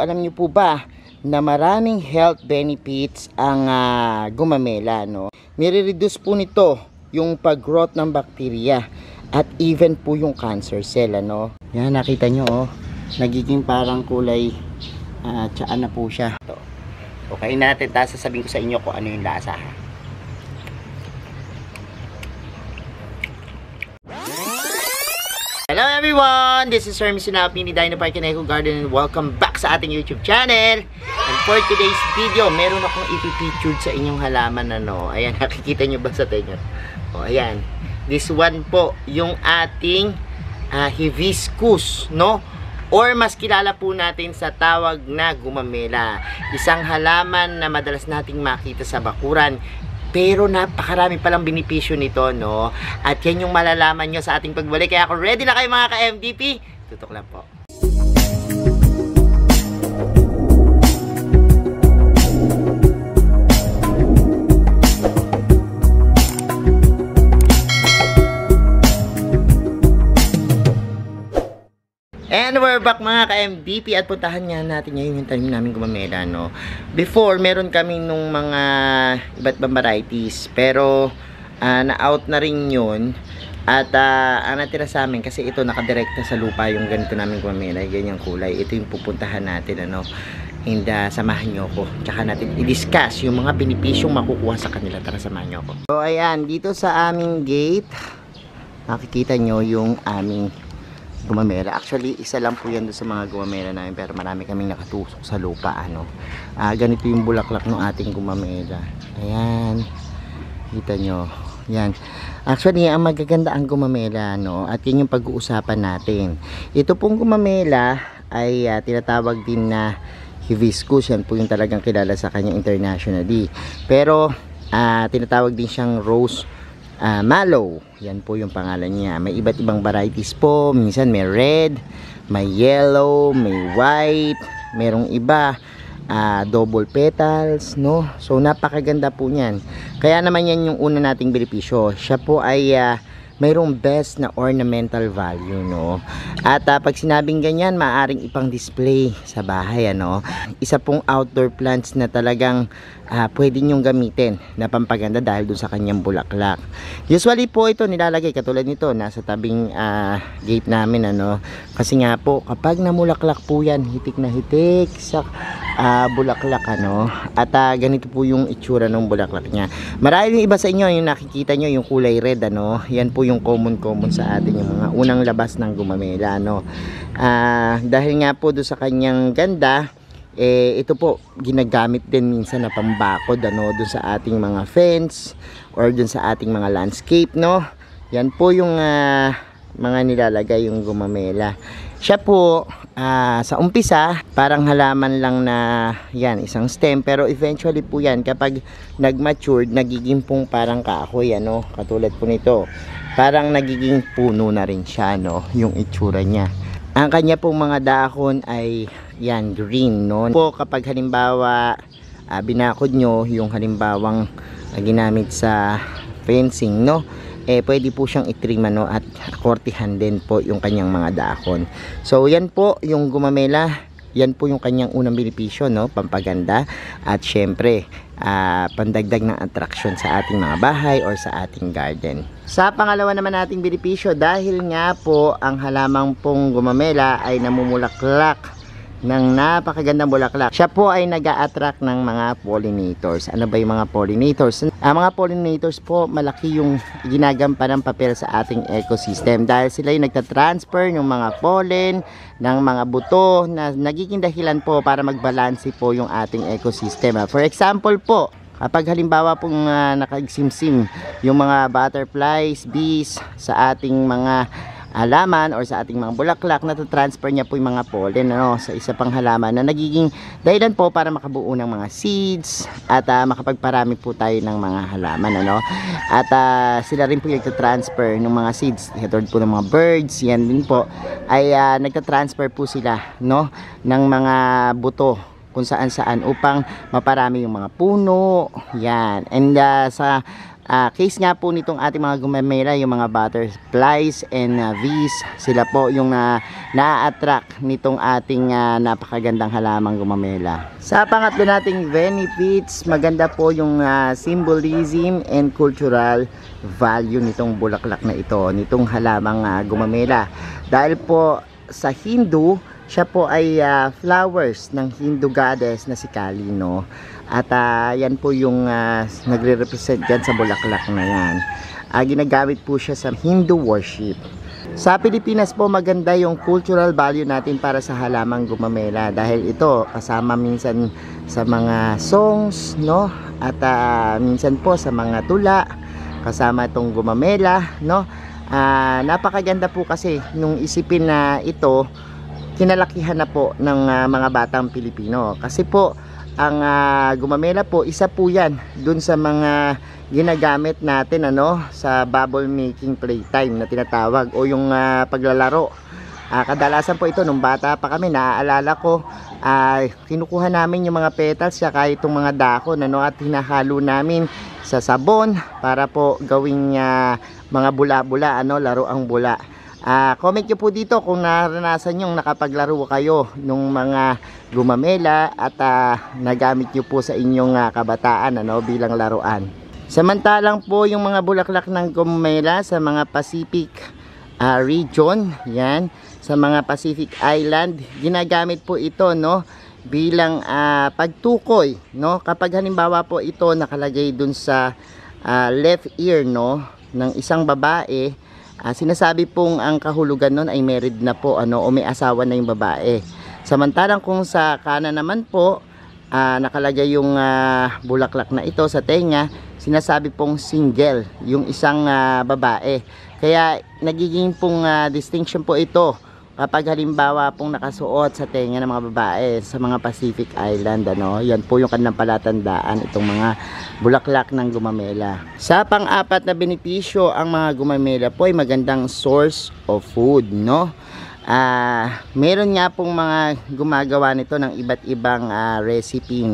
Alam niyo po ba na maraming health benefits ang gumamela, no? Nire-reduce po nito yung pag-growth ng bakterya at even po yung cancer cell, ano? Yan, nakita nyo, oh. Nagiging parang kulay tsaan na po siya. Ito. Okay natin, tapos sasabihin ko sa inyo kung ano yung lasa. Hello everyone! This is Sir Misunapi ni Dino Park and Eco Garden and welcome back sa ating YouTube channel. And for today's video, meron akong ipipictured sa inyong halaman, ano. Ayan, nakikita nyo ba sa tenyo? O, ayan. This one po, yung ating hibiscus, no? Or mas kilala po natin sa tawag na gumamela. Isang halaman na madalas nating makita sa bakuran. Pero napakarami palang benepisyo nito, no? At yan yung malalaman nyo sa ating pagbalik. Kaya kung ready na kayo mga ka-MVP, tutok lang po. And we're back mga ka-MVP at puntahan nga natin ngayon yung tanim namin gumamela, no? Before, meron kami nung mga iba't ibang varieties, pero na-out na rin yun. At ang natira sa amin, kasi ito nakadirekta sa lupa yung ganito namin gumamela, ganyang kulay. Ito yung pupuntahan natin, ano? And samahan nyo ko. Tsaka natin i-discuss yung mga benepisyong makukuha sa kanila. Tara, samahan nyo ko. So ayan, dito sa aming gate, makikita nyo yung aming gumamela. Actually, isa lang po yan doon sa mga gumamela namin, pero marami kaming nakatusok sa lupa, ano. Ganito yung bulaklak ng ating gumamela. Ayan. Kita nyo. Yan. Actually, ang magaganda ang gumamela, no. At yun yung pag-uusapan natin. Ito pong gumamela ay tinatawag din na hibiscus. Yan po yung talagang kilala sa kanya internationally. Pero, tinatawag din siyang rose mallow. Yan po yung pangalan niya. May iba't ibang varieties po. Minsan may red, may yellow, may white, merong iba double petals, no? So napakaganda po niyan. Kaya naman yan yung una nating benepisyo. Siya po ay mayroong best na ornamental value, no? At pag sinabing ganyan, maaaring ipang display sa bahay, ano? Isa pong outdoor plants na talagang pwede nyong gamitin na pampaganda dahil dun sa kanyang bulaklak. Usually po ito nilalagay katulad nito nasa tabing gate namin, ano? Kasi nga po kapag namulaklak po yan, hitik na hitik sa bulaklak, ano? At ganito po yung itsura ng bulaklak niya. Marahil yung iba sa inyo yung nakikita nyo yung kulay red, ano? Yan po yung common sa atin, yung mga unang labas ng gumamela, ano? Dahil nga po doon sa kanyang ganda, ito po ginagamit din minsan na pambakod, ano, doon sa ating mga fence or doon sa ating mga landscape, no? Yan po yung mga nilalagay yung gumamela. Siya po sa umpisa parang halaman lang na yan, isang stem, pero eventually po yan kapag nag-matured, nagiging pong parang kahoy, ano, katulad po nito. Parang nagiging puno na rin siya, no, yung itsura niya. Ang kanya pong mga dahon ay yan, green, no? Po kapag halimbawa binakod nyo yung halimbawang ginamit sa fencing, no? Pwede po siyang itrim, ano, at kortihan din po yung kanyang mga dahon. So yan po yung gumamela. Yan po yung kanyang unang benepisyo, no? Pampaganda at syempre pandagdag ng attraction sa ating mga bahay or sa ating garden. Sa pangalawa naman nating benepisyo, dahil nga po ang halamang pong gumamela ay namumulaklak ng napakagandang bulaklak, siya po ay nag-a-attract ng mga pollinators. Ano ba yung mga pollinators? Mga pollinators po, malaki yung ginagampanan papel sa ating ecosystem dahil sila yung nagtatransfer ng mga pollen, ng mga buto na nagiging dahilan po para magbalanse po yung ating ecosystem. For example po, kapag halimbawa pong nakaigsimsim yung mga butterflies, bees sa ating mga halaman or sa ating mga bulaklak, natatransfer niya po yung mga pollen, ano, sa isa pang halaman na nagiging dahilan po para makabuo ng mga seeds at makapagparami po tayo ng mga halaman, ano. At sila rin po yung nagtatransfer ng mga seeds, katulad po ng mga birds, yan din po ay nagtatransfer po sila, no, ng mga buto kung saan upang maparami yung mga puno, yan. And sa case nga po nitong ating mga gumamela, yung mga butterflies and bees, sila po yung na-attract nitong ating napakagandang halamang gumamela. Sa pangatlo nating benefits, maganda po yung symbolism and cultural value nitong bulaklak na ito, nitong halamang gumamela. Dahil po sa Hindu, siya po ay flowers ng Hindu goddess na si Kali, no? At yan po yung nagre-represent dyan sa bulaklak na yan. Ginagamit po siya sa Hindu worship. Sa Pilipinas po, maganda yung cultural value natin para sa halamang gumamela. Dahil ito, kasama minsan sa mga songs, no? At minsan po sa mga tula, kasama itong gumamela, no? Napakaganda po kasi nung isipin na ito, kinalakihan na po ng mga batang Pilipino. Kasi po, ang gumamela po, isa po yan dun sa mga ginagamit natin sa bubble making playtime na tinatawag o yung paglalaro. Kadalasan po ito nung bata pa kami, naaalala ko, kinukuha namin yung mga petals saka itong mga dahon at hinahalo namin sa sabon para po gawing mga bula-bula, laro ang bula. Comment nyo po dito kung naranasan nyo nakapaglaro kayo nung mga gumamela at nagamit nyo po sa inyong kabataan bilang laruan. Samantalang po yung mga bulaklak ng gumamela sa mga Pacific region, yan, sa mga Pacific Island, ginagamit po ito bilang pagtukoy, kapag halimbawa po ito nakalagay dun sa left ear ng isang babae, sinasabi pong ang kahulugan nun ay married na po o may asawa na yung babae. Samantalang kung sa kanan naman po nakalagay yung bulaklak na ito sa tenga, sinasabi pong single yung isang babae. Kaya nagiging pong distinction po ito kapag halimbawa pong nakasuot sa tenga ng mga babae sa mga Pacific Island, yan po yung kanilang palatandaan, itong mga bulaklak ng gumamela. Sa pang-apat na benepisyo, ang mga gumamela po ay magandang source of food, meron nga pong mga gumagawa nito ng iba't ibang recipe,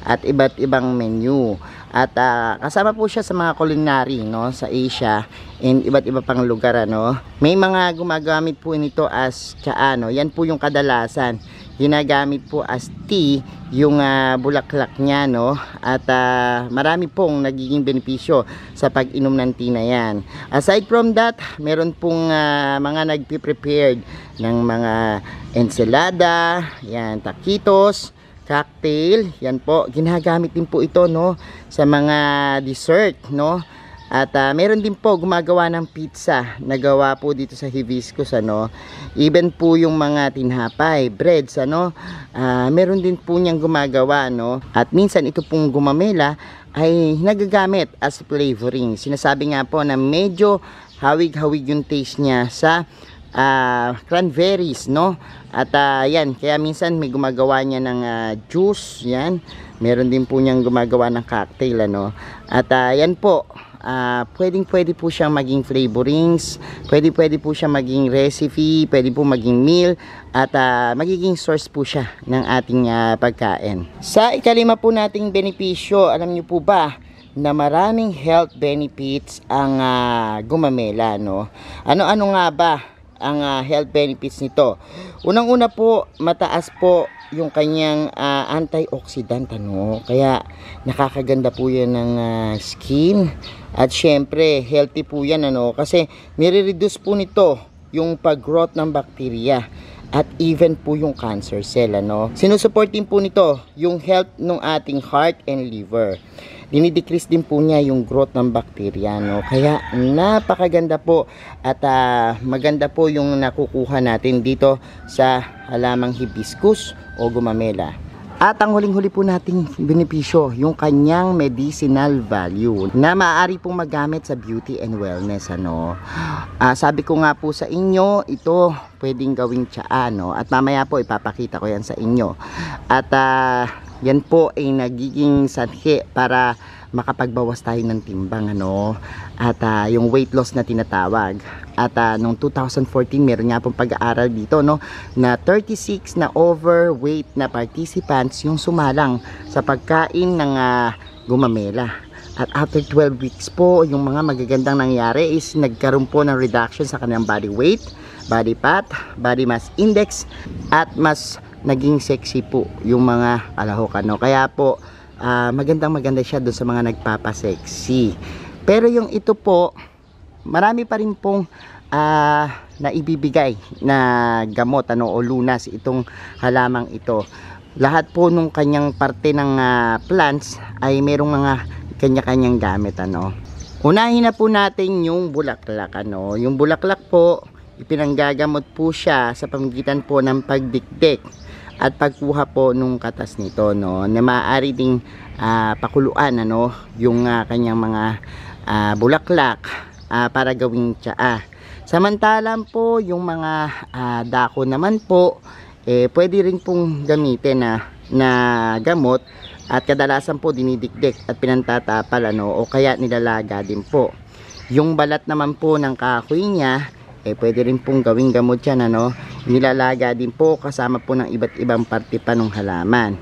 at iba't ibang menu. At kasama po siya sa mga culinary sa Asia and iba't iba pang lugar. May mga gumagamit po nito as tsaa, yan po yung kadalasan ginagamit po as tea yung bulaklak niya, at marami pong nagiging benepisyo sa pag-inom ng tea na yan. Aside from that, meron pong mga nagpi-prepared ng mga ensalada, yan, taquitos, cocktail, yan po, ginagamit din po ito sa mga dessert, at meron din po gumagawa ng pizza, nagawa po dito sa hibiscus, even po yung mga tinapay, breads, meron din po niyang gumagawa, at minsan ito pong gumamela ay nagagamit as flavoring. Sinasabi nga po na medyo hawig-hawig yung taste niya sa cranberries, at yan, kaya minsan may gumagawa niya ng juice, yan, meron din po niyang gumagawa ng cocktail, at yan po, pwede po siyang maging flavorings, pwede po siyang maging recipe, pwede po maging meal, at magiging source po siya ng ating pagkain. Sa ikalima po nating benepisyo, alam niyo po ba na maraming health benefits ang gumamela, Ano-ano nga ba ang health benefits nito? Unang-una po, mataas po yung kanyang antioxidant, kaya nakakaganda po yan ng skin, at syempre healthy po yan, kasi nire-reduce po nito yung pag-growth ng bacteria at even po yung cancer cell, Sinusuport din po nito yung health ng ating heart and liver. Dinidecrease din po niya yung growth ng bacteria, Kaya napakaganda po at maganda po yung nakukuha natin dito sa halamang hibiscus o gumamela. At ang huling-huli po nating benepisyo, yung kanyang medicinal value na maaari pong magamit sa beauty and wellness, sabi ko nga po sa inyo, ito pwedeng gawing tsaa, at mamaya po ipapakita ko yan sa inyo. At yan po ay nagiging sanhi para makapagbawas tayo ng timbang, at yung weight loss na tinatawag. At noong 2014 meron nga pong pag-aaral dito, na 36 na overweight na participants yung sumalang sa pagkain ng gumamela. At after 12 weeks po, yung mga magagandang nangyari is nagkaroon po ng reduction sa kanilang body weight, body fat, body mass index, at mas naging sexy po yung mga kalahok, ano. Kaya po, maganda siya doon sa mga nagpapasexy. Pero yung ito po, marami pa rin pong na ibibigay na gamot, ano, o lunas itong halamang ito. Lahat po nung kanyang parte ng plants ay merong mga kanya-kanyang gamit, ano. Unahin na po natin yung bulaklak, ano. Yung bulaklak po, ipinanggagamot po siya sa pamamagitan po ng pagdikdik at pagkuha po nung katas nito, no, na maaari ding pakuluan, ano, yung kanyang mga bulaklak para gawing tsaa. Samantalang po yung mga dako naman po, pwede rin pong gamitin na gamot, at kadalasan po dinidikdik at pinantatapal, ano, o kaya nilalaga din po. Yung balat naman po ng kahoy niya, pwede rin pong gawing gamot yan, ano, nilalaga din po kasama po ng iba't ibang parte pa ng halaman.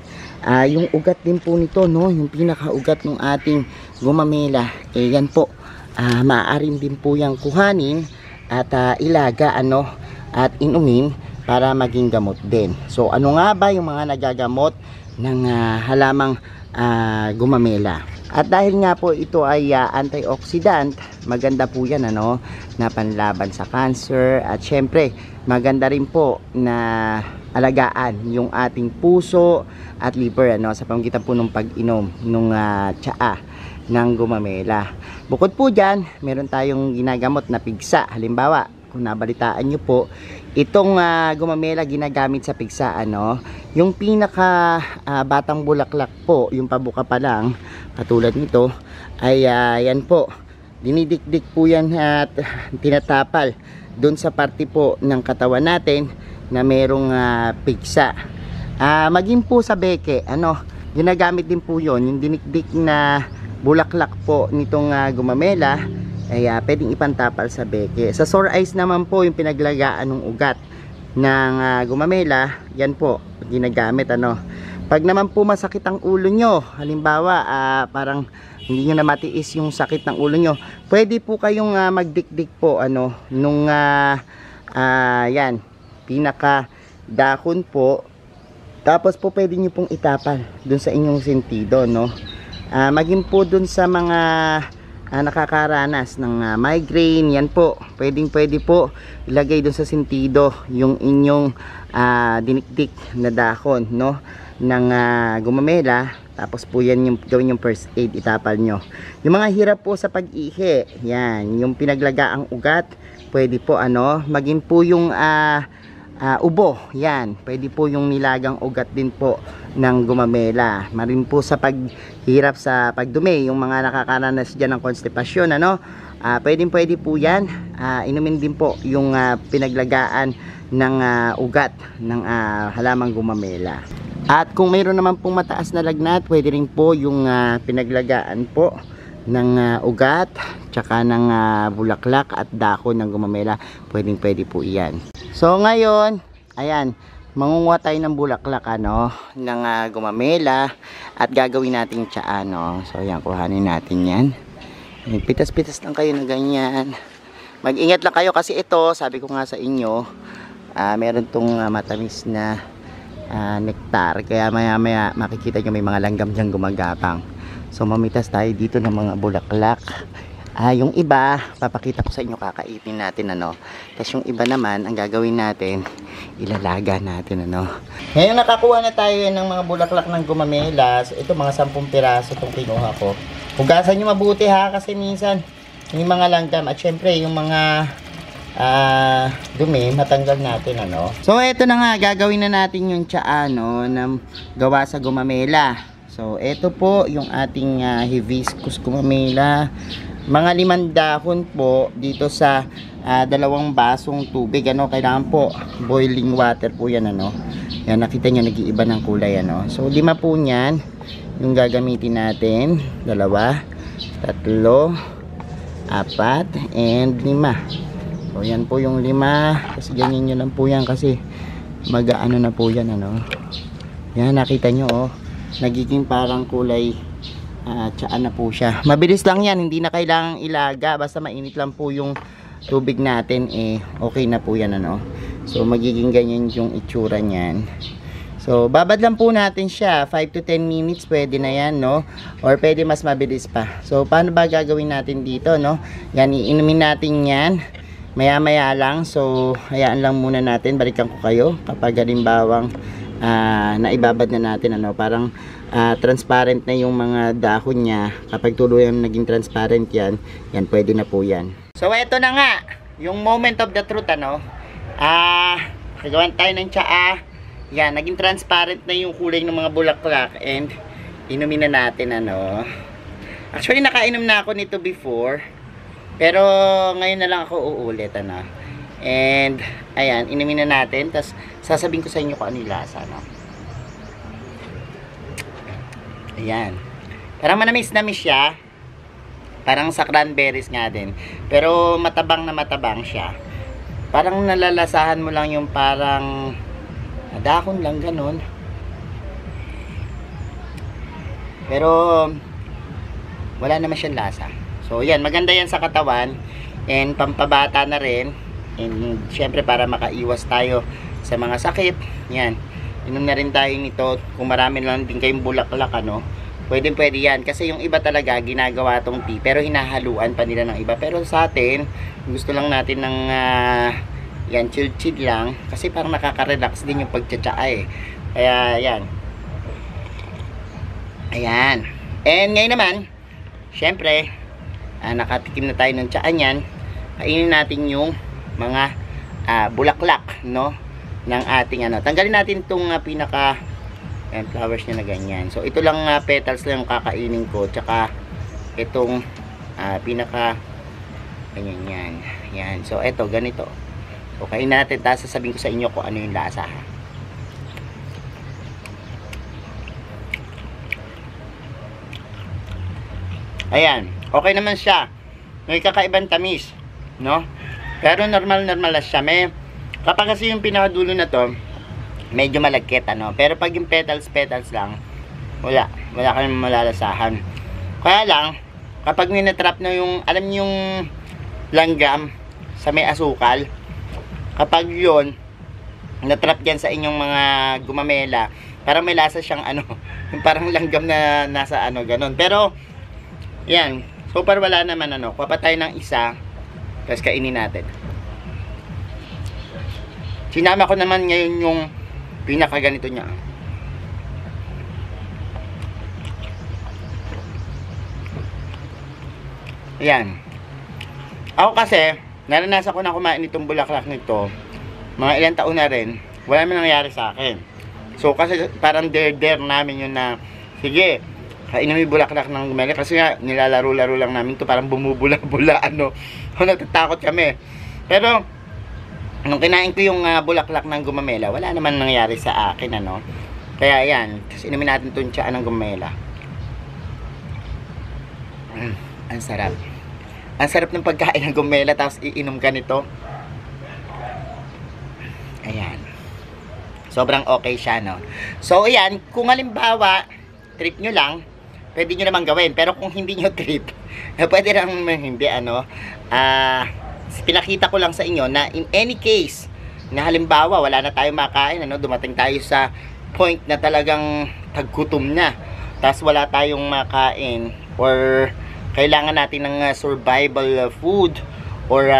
Yung ugat din po nito, no, yung pinakaugat ng ating gumamela, yan po, maaaring din po yung kuhanin at ilaga, ano, at inumin para maging gamot din. So ano nga ba yung mga nagagamot ng halamang gumamela? At dahil nga po ito ay antioxidant, maganda po yan, ano, na panlaban sa cancer, at syempre maganda rin po na alagaan yung ating puso at liver, ano, sa pamamagitan po ng pag-inom ng tsaa ng gumamela. Bukod po dyan, meron tayong ginagamot na pigsa. Halimbawa, kung nabalitaan nyo po, itong gumamela ginagamit sa pigsa, ano, yung pinaka batang bulaklak po, yung pabuka pa lang, katulad nito, ay yan po, dinidikdik po yan at tinatapal doon sa parte po ng katawan natin na merong pigsa. Maging po sa beke, ano, ginagamit din po yon, yung dinikdik na bulaklak po nitong gumamela ay pwedeng ipantapal sa beke. Sa sore eyes naman po, yung pinaglagaan ng ugat ng gumamela, yan po ginagamit, ano. Pag naman po masakit ang ulo nyo, halimbawa parang hindi nyo na matiis yung sakit ng ulo nyo, pwede po kayong magdikdik po, ano, nung yan, pinaka dahon po, tapos po pwede nyo pong itapal dun sa inyong sentido, no. Maging po dun sa mga nakakaranas ng migraine, yan po, pwede po ilagay dun sa sentido yung inyong dinikdik na dahon, no, ng gumamela. Tapos po yan yung gawin yung first aid, itapal nyo. Yung mga hirap po sa pag-ihi, yan, yung pinaglagaang ugat, pwede po, ano, maging po yung ubo, yan, pwede po yung nilagang ugat din po ng gumamela. Marin po sa paghirap sa pagdumi, yung mga nakakaranas dyan ng constipation, ano, pwede po yan, inumin din po yung pinaglagaan ng ugat ng halamang gumamela. At kung mayroon naman pong mataas na lagnat, pwede rin po yung pinaglagaan po ng ugat tsaka ng bulaklak at dahon ng gumamela, pwede po iyan. So ngayon, ayan, mangunguha tayo ng bulaklak, ano, ng gumamela at gagawin natin tsaa, no. So ayan, kuhanin natin yan. Pitas-pitas lang kayo na ganyan. Mag-ingat lang kayo kasi ito, sabi ko nga sa inyo, meron tong matamis na nektar, kaya maya-maya makikita nyo may mga langgam dyan gumagapang. So mamitas tayo dito ng mga bulaklak. Yung iba, papakita ko sa inyo, kakainin natin, ano. Tapos yung iba naman, ang gagawin natin, ilalaga natin, ano. Ngayon nakakuha na tayo ng mga bulaklak ng gumamela. So, ito mga 10 piraso itong kinuha ko. Hugasan nyo mabuti, ha, kasi minsan yung mga langgam at syempre yung mga dumi, matanggal natin, ano. So ito na nga, gagawin na natin yung tsaa, no, na gawa sa gumamela. So ito po yung ating hibiscus gumamela. Mga 5 dahon po dito sa 2 basong tubig, ano. Kailangan po boiling water po yan, ano. Yan, nakita nyo nag-iiba ng kulay, ano. So 5 po yan yung gagamitin natin. 2, 3, 4, and 5. So yan po yung 5. Kasi ganyan nyo lang po yan kasi mag-ano na po yan, ano. Yan, nakita nyo, oh, nagiging parang kulay Tsaan na po siya. Mabilis lang yan, hindi na kailangang ilaga, basta mainit lang po yung tubig natin, okay na po yan, ano. So magiging ganyan yung itsura niyan. So babad lang po natin siya, 5 to 10 minutes pwede na yan, no, or pwede mas mabilis pa. So paano ba gagawin natin dito, no? Yan, iinumin natin yan maya maya lang. So hayaan lang muna natin, balikan ko kayo kapag halimbawang naibabad na natin, ano, parang transparent na yung mga dahon niya. Kapag tuluyang naging transparent yan, pwede na po yan. So eto na nga yung moment of the truth, ano. Nagawan tayo ng tsaa. Yan, naging transparent na yung kulay ng mga bulaklak, and inumin na natin, ano. Actually nakainom na ako nito before, pero ngayon na lang ako uulit, ano. And ayan, inumin na natin, tapos sasabihin ko sa inyo kung ano yung lasa, no? Ayan, parang manamis-namis siya, parang sa cranberries nga din, pero matabang na matabang siya. Parang nalalasahan mo lang yung parang dahon lang, ganun. Pero wala naman siyang lasa. So yan, maganda yan sa katawan, and pampabata na rin. And syempre para makaiwas tayo sa mga sakit, yan, inom na rin tayo nito. Kung marami lang din kayong bulaklak, ano, pwede yan, kasi yung iba talaga ginagawa tong tea pero hinahaluan pa nila ng iba. Pero sa atin, gusto lang natin ng yan, chill lang, kasi parang nakaka-relax din yung pagtsatsaa, kaya yan. Ayan, and ngayon naman syempre nakatikim na tayo ng tsaan yan. Kainin natin yung mga bulaklak, no, ng ating, ano. Tanggalin natin itong pinaka flowers niya na ganyan. So ito lang petals lang yung kakainin ko, tsaka itong pinaka ganyan yan. Yan, so ito ganito. So kainin natin, tapos sasabihin ko sa inyo kung ano yung lasa, ha. Ayan, okay naman siya. May kakaibang tamis, no? Pero normal na siya. Kapag kasi yung pinakadulo na to, medyo malagkit, ano? Pero pag yung petals lang, wala kang malalasahan. Kaya lang, kapag ninatrap na yung, alam niyo yung langgam sa may asukal, kapag yun natrap dyan sa inyong mga gumamela, parang may lasa siyang, ano, yung parang langgam na nasa, ano, ganun. Pero yan, so far wala naman, ano. Kuha tayo ng isa, tapos kainin natin. Sinama ko naman ngayon yung pinaka ganito niya. Ayan. Ako kasi naranasan ko na kumain itong bulaklak nito mga ilang taon na rin, wala naman nangyari sa akin. So kasi parang dare namin yun na, sige, kainin mo yung bulaklak ng gumamela, kasi nga nilalaro-laro lang namin to, parang bumubula-bula, ano. Natatakot kami. Pero nung kinain ko yung bulaklak ng gumamela, wala naman nangyari sa akin, ano. Kaya yan, tapos inumin natin itong tsaa ng gumamela. Ang sarap. Ang sarap ng pagkain ng gumamela, tapos iinom ka nito. Ayan, sobrang okay siya, no. So ayan, kung halimbawa trip nyo lang, pwede nyo naman gawin. Pero kung hindi nyo trip, pwede lang hindi, ano. Pinakita ko lang sa inyo na in any case na halimbawa wala na tayong makain, ano, dumating tayo sa point na talagang taggutom na, tapos wala tayong makain, or kailangan natin ng survival food, or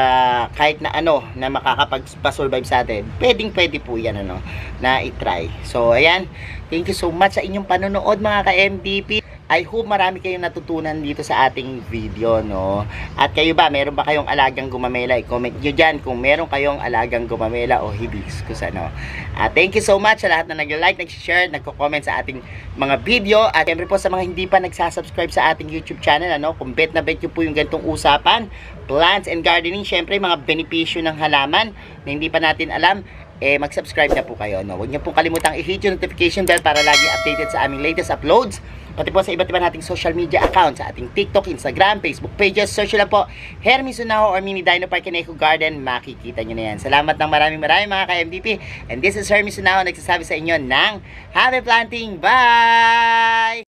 kahit na ano na makakapagpa-survive sa atin, pwede po yan, ano, na i-try. So ayan, thank you so much sa inyong panonood, mga ka-MDP. I hope marami kayong natutunan dito sa ating video, no. At kayo ba, meron ba kayong alagang gumamela? I-comment nyo dyan kung meron kayong alagang gumamela o hibiscus, ano. Thank you so much sa lahat na nag-like, nag-share, nagko-comment sa ating mga video. At syempre po sa mga hindi pa nagsasubscribe sa ating YouTube channel, ano, kung bet na bet nyo po yung ganitong usapan, plants and gardening, syempre mga benepisyo ng halaman na hindi pa natin alam, mag-subscribe na po kayo, no. Huwag niyo pong kalimutang i-hit yung notification bell para lagi updated sa aming latest uploads. Pati po sa iba't iba nating social media accounts, sa ating TikTok, Instagram, Facebook pages. Search lang po Hermy Sunaho or Mini Dino Park and Eco Garden. Makikita nyo na yan. Salamat ng maraming mga ka-MDP. And this is Hermy Sunaho, nagsasabi sa inyo ng happy planting. Bye!